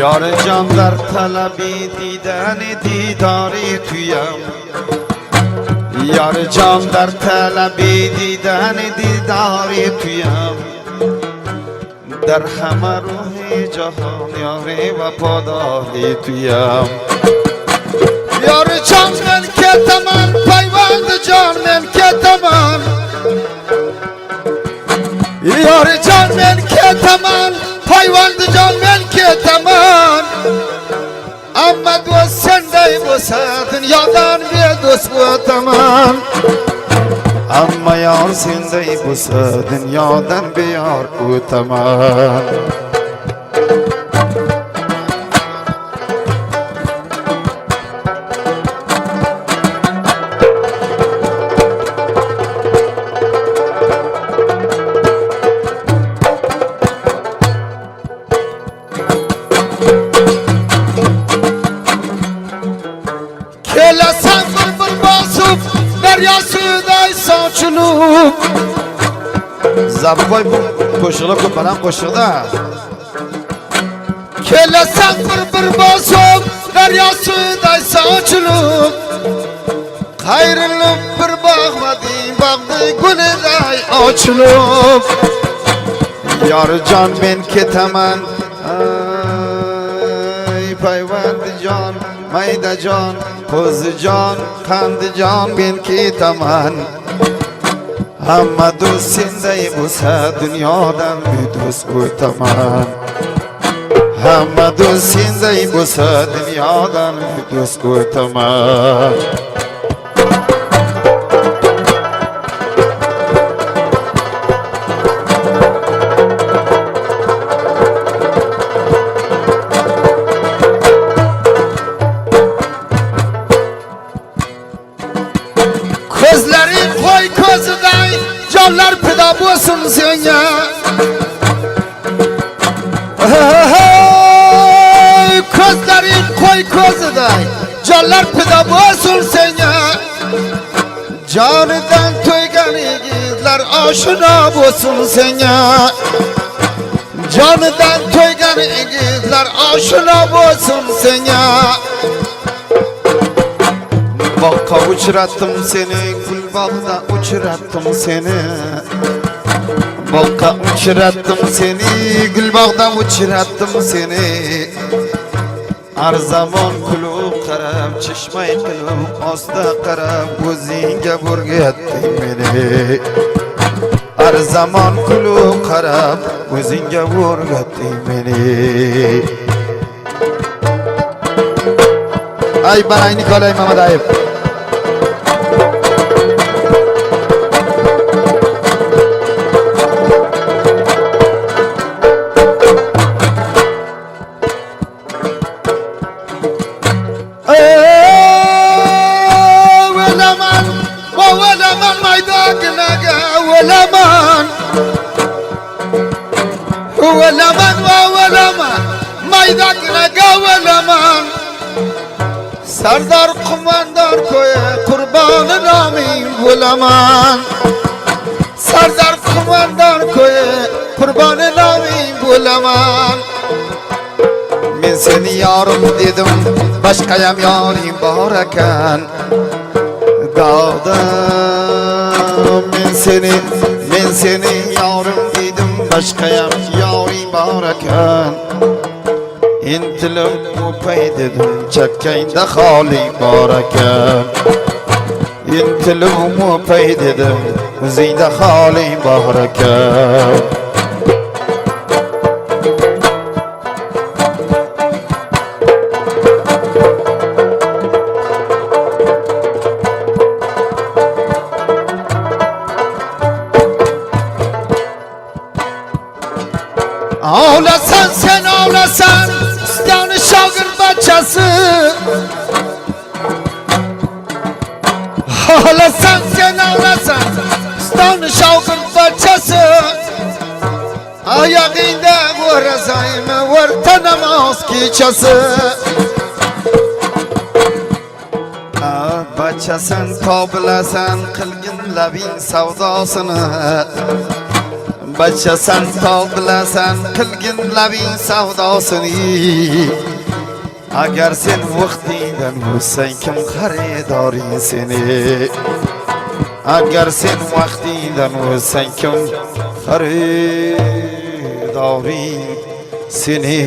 یار جان در طلبی دیدن دیداری تویم یار جان در طلبی دیدن دیداری تویم در همه روح جهان یاری و پاداری تویم یار جان من که تمام پیوند جان من که تمام یار جان من که تمام پیوند جان من که تمام اما دوست سنده بسه دنیادان بی دوست و تمام اما یار سنده بسه دنیادان بی یار و تمام زبای قشقلا کو برام قشقدا کلا سفر بر باسم دریا سودای ساچلو خیرلو بر باغ مدی باغ گل رای آچلو یار جان من که تمن ای پیوند جان میده جان خوز جان خند جان من که تمن همه دوست سنده بوسه دنیادن بی دوست و تمام همه دوست سنده بوسه دنیادن بی دوست و تمام Közlerin koy közüden canlar pida bulsun seni Közlerin koy közüden canlar pida bulsun seni Canıdan töygen igizler aşina bulsun seni Canıdan töygen igizler aşina bulsun seni Bakka uçurattım seni, gül bağda uçurattım seni Bakka uçurattım seni, gül bağda uçurattım seni Her zaman kulub qarab, çeşmay qilib, osta qarab O'zingga burgatding meni Her zaman kulub qarab, o'zingga burgatding meni Ay Banay Nikolay Mamadayev Sardar kumandar koya kurban namin bulaman Sardar kumandar koya kurban namin bulaman Men seni yarım dedim başkayam yarim var ekan Dağda men seni yarım dedim başkayam yarim var ekan İntilib o'pay dedim chakkangda xoli bor ekan Intilib o'pay dedim o'zingda xoli bor ekan Ağlasan sen ağlasan Stanı şagır bacası Ağlasan sen ağlasan Stanı şagır bacası Ayağında vurasayım Vurta namaz keçası Bacasın tobilasan Qilgin labing savdosini Bachasan to bilasan qilgin labing savdosini agar sen vaqtingdan o'tsang kim xaridoring seni agar sen vaqtingdan o'tsang kim xaridoring seni